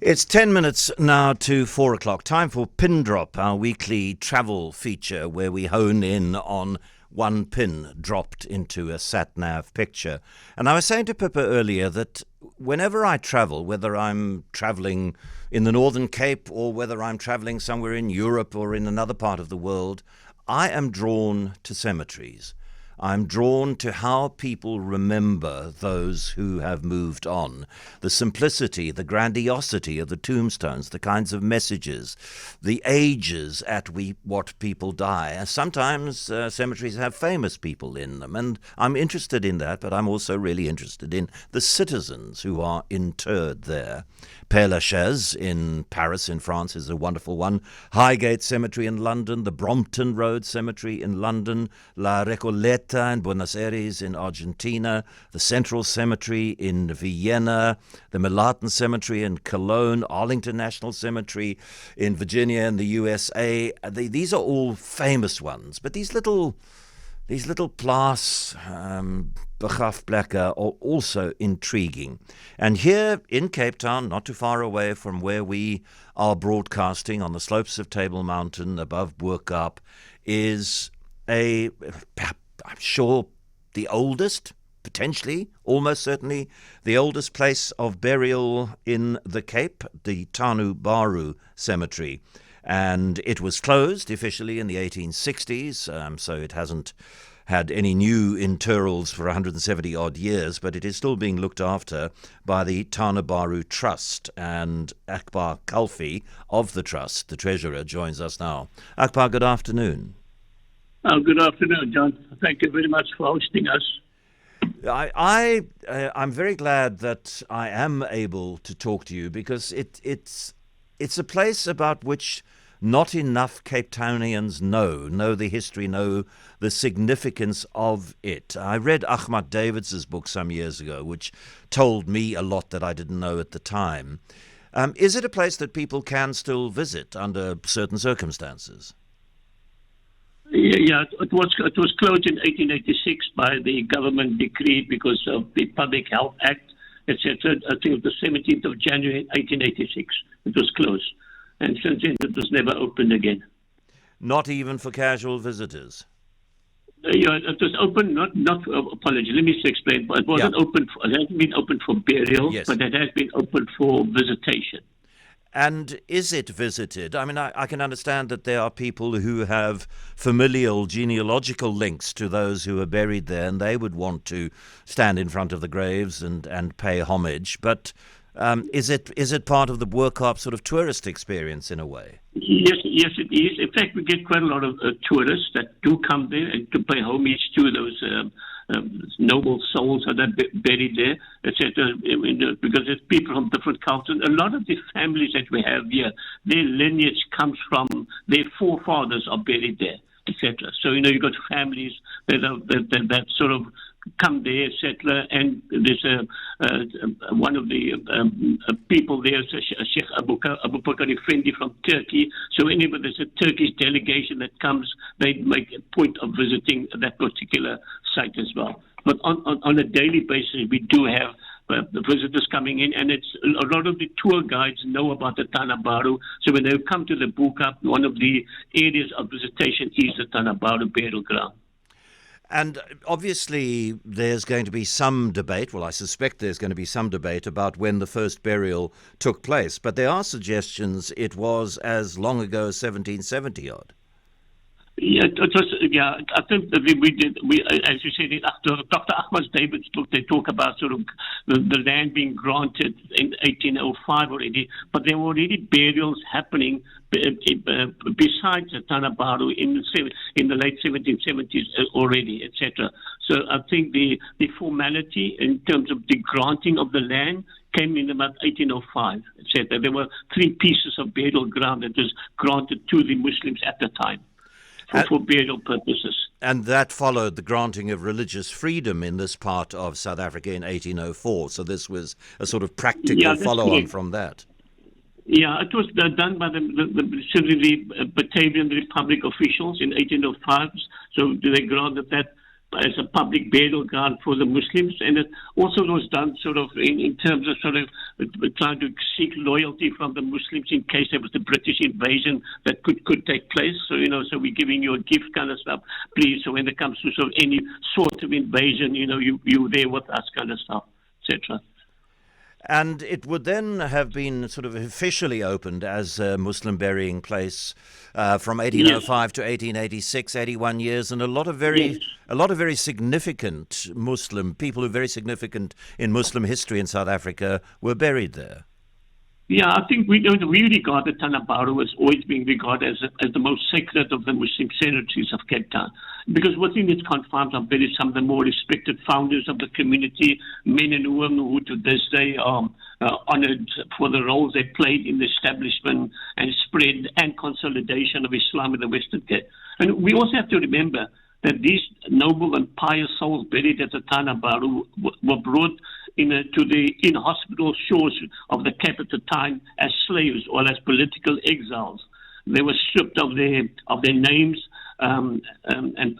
It's 10 minutes now to 4 o'clock. Time for Pin Drop, our weekly travel feature where we hone in on one pin dropped into a sat-nav picture. And I was saying to Pippa earlier that whenever I travel, whether I'm traveling in the Northern Cape or whether I'm traveling somewhere in Europe or in another part of the world, I am drawn to cemeteries. I'm drawn to how people remember those who have moved on. The simplicity, the grandiosity of the tombstones, the kinds of messages, the ages at what people die. Sometimes cemeteries have famous people in them, and I'm interested in that, but I'm also really interested in the citizens who are interred there. Père Lachaise in Paris, in France, is a wonderful one. Highgate Cemetery in London, the Brompton Road Cemetery in London, La Recoleta in Buenos Aires in Argentina, the Central Cemetery in Vienna, the Milaten Cemetery in Cologne, Arlington National Cemetery in Virginia in the USA. These are all famous ones, but these little plaas, begrafplekke are also intriguing. And here in Cape Town, not too far away from where we are broadcasting on the slopes of Table Mountain above Boerkaap, is I'm sure the oldest, potentially, almost certainly, the oldest place of burial in the Cape, the Tana Baru Cemetery. And it was closed officially in the 1860s, so it hasn't had any new interrals for 170-odd years, but it is still being looked after by the Tana Baru Trust. And Akbar Khalfe of the Trust, the treasurer, joins us now. Akbar, good afternoon. Good afternoon, John. Thank you very much for hosting us. I'm very glad that I am able to talk to you because it's a place about which not enough Cape Townians know the history, know the significance of it. I read Ahmad Davids's book some years ago, which told me a lot that I didn't know at the time. Is it a place that people can still visit under certain circumstances? Yeah, it was closed in 1886 by the government decree because of the Public Health Act, etc. I think it was the 17th of January 1886. It was closed. And since then, it was never opened again. Not even for casual visitors? Yeah, it was open, not apology, let me explain. But it wasn't open, it hasn't been open for burial, yes, but it has been open for visitation. And is it visited? I mean, I can understand that there are people who have familial genealogical links to those who are buried there, and they would want to stand in front of the graves and pay homage. But is it part of the Boerkaap sort of tourist experience in a way? Yes, it is. In fact, we get quite a lot of tourists that do come there and to pay homage to those noble souls that are buried there, etc. Because there's people from different cultures. A lot of the families that we have here, their lineage comes from their forefathers are buried there, etc. So you've got families that sort of come there, settler, and there's one of the people there, Sheikh Abu Bakr Effendi from Turkey. So whenever there's a Turkish delegation that comes, they make a point of visiting that particular site as well. But on a daily basis, we do have the visitors coming in, and it's a lot of the tour guides know about the Tana Baru. So when they come to the Boerkaap, one of the areas of visitation is the Tana Baru burial ground. And obviously there's going to be some debate, well, I suspect there's going to be some debate about when the first burial took place, but there are suggestions it was as long ago as 1770-odd. Yeah, it was. Yeah, I think that we did. As you said, after Dr. Ahmad David's book, they talk about sort of the land being granted in 1805 already, but there were already burials happening besides the Tana Baru in the late 1770s already, etc. So I think the formality in terms of the granting of the land came in about 1805, etc. There were 3 pieces of burial ground that was granted to the Muslims at the time. For burial purposes. And that followed the granting of religious freedom in this part of South Africa in 1804. So this was a sort of practical follow-on from that. Yeah, it was done by the Batavian Republic officials in 1805. So they granted that as a public burial ground for the Muslims, and it also was done sort of in terms of sort of trying to seek loyalty from the Muslims in case there was a British invasion that could take place. So, so we're giving you a gift kind of stuff, please. So when it comes to sort of any sort of invasion, you're there with us kind of stuff, etc. And it would then have been sort of officially opened as a Muslim burying place from 1805 to 1886, 81 years, and a lot of very significant Muslim people who are very significant in Muslim history in South Africa were buried there. Yeah, I think we regard the Tana Baru as always being regarded as the most sacred of the Muslim cemeteries of Cape Town, because within its confines are buried some of the more respected founders of the community, men and women who to this day are honored for the roles they played in the establishment and spread and consolidation of Islam in the Western Cape. And we also have to remember that these noble and pious souls buried at the Tana Baru were brought to the inhospitable shores of the Cape at the time as slaves or as political exiles. They were stripped of their names and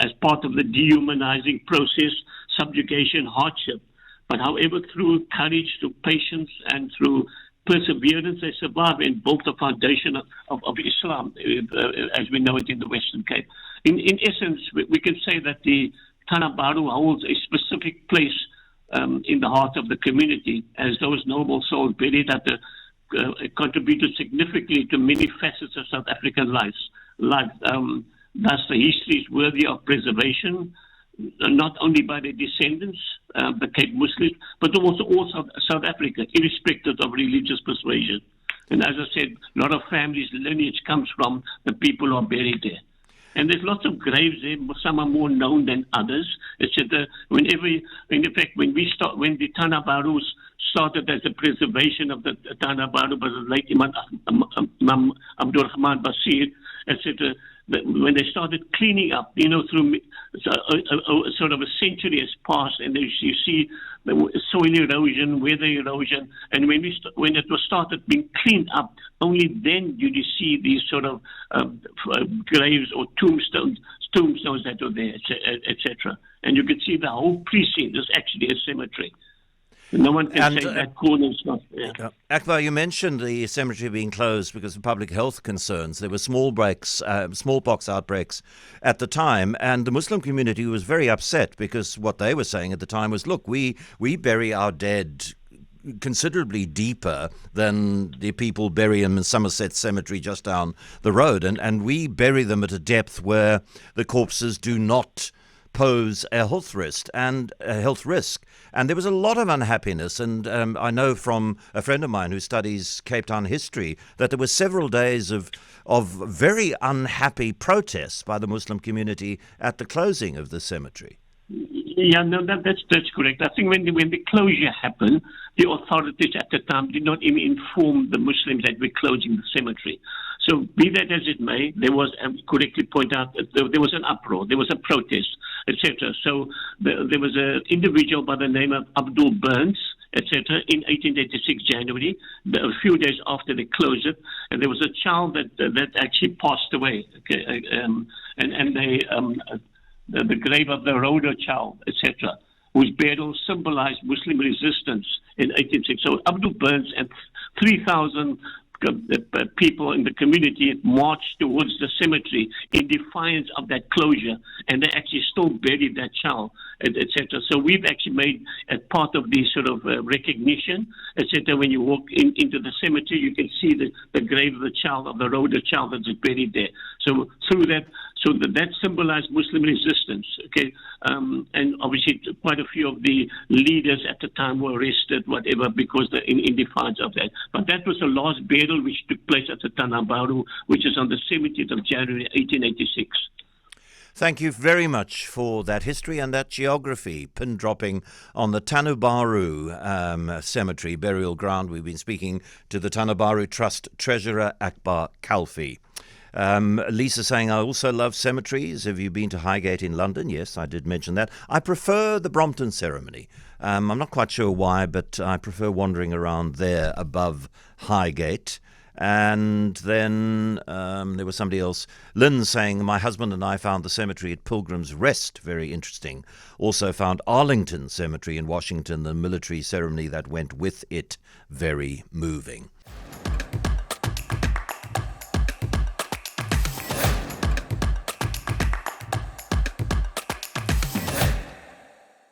as part of the dehumanizing process, subjugation, hardship. But however, through courage, through patience, and through perseverance, they survived and built the foundation of Islam as we know it in the Western Cape. In essence, we can say that the Tana Baru holds a specific place in the heart of the community, as those noble souls buried at contributed significantly to many facets of South African lives. Thus, the history is worthy of preservation, not only by their descendants, the Cape Muslims, but also all South Africa, irrespective of religious persuasion. And as I said, a lot of families' lineage comes from the people who are buried there. And there's lots of graves there. Some are more known than others. When the Tana Barus started as a preservation of the Tana Baru by the late Imam Abdul Rahman Basir, etc., when they started cleaning up, through sort of a century has passed, and you see the soil erosion, weather erosion, and when it was started being cleaned up, only then did you see these sort of graves or tombstones that were there, etc. And you could see the whole precinct is actually a cemetery. No one can say that corner is not there. Akbar, you mentioned the cemetery being closed because of public health concerns. There were smallpox outbreaks at the time, and the Muslim community was very upset because what they were saying at the time was, look, we bury our dead considerably deeper than the people bury them in Somerset Cemetery just down the road, and we bury them at a depth where the corpses do not pose a health risk, and there was a lot of unhappiness, and I know from a friend of mine who studies Cape Town history that there were several days of very unhappy protests by the Muslim community at the closing of the cemetery. Yeah, no, that's correct. I think when the closure happened, the authorities at the time did not even inform the Muslims that we're closing the cemetery. So be that as it may, there was, correctly point out, that there was an uproar, there was a protest, etc. So there was an individual by the name of Abdul Burns, etc., in 1886 January, a few days after they closed it, and there was a child that actually passed away. Okay, and they the grave of the Rhoda child, etc., whose burial symbolized Muslim resistance in 1860. So Abdul Burns and 3,000 people in the community marched towards the cemetery in defiance of that closure, and they actually still buried that child, etc. So we've actually made, as part of the sort of recognition, etc., when you walk into the cemetery, you can see the grave of the child, of the Rhoda child that is buried there. So through that, that symbolized Muslim resistance, okay? And obviously quite a few of the leaders at the time were arrested, whatever, because in defiance of that. But that was the last burial which took place at the Tana Baru, which is on the 17th of January, 1886. Thank you very much for that history and that geography, pin dropping on the Tana Baru Cemetery burial ground. We've been speaking to the Tana Baru Trust Treasurer, Akbar Khalfe. Lisa saying, I also love cemeteries. Have you been to Highgate in London? Yes, I did mention that. I prefer the Brompton ceremony. I'm not quite sure why, but I prefer wandering around there above Highgate. And then there was somebody else, Lynn, saying, my husband and I found the cemetery at Pilgrim's Rest very interesting. Also found Arlington Cemetery in Washington, the military ceremony that went with it, very moving.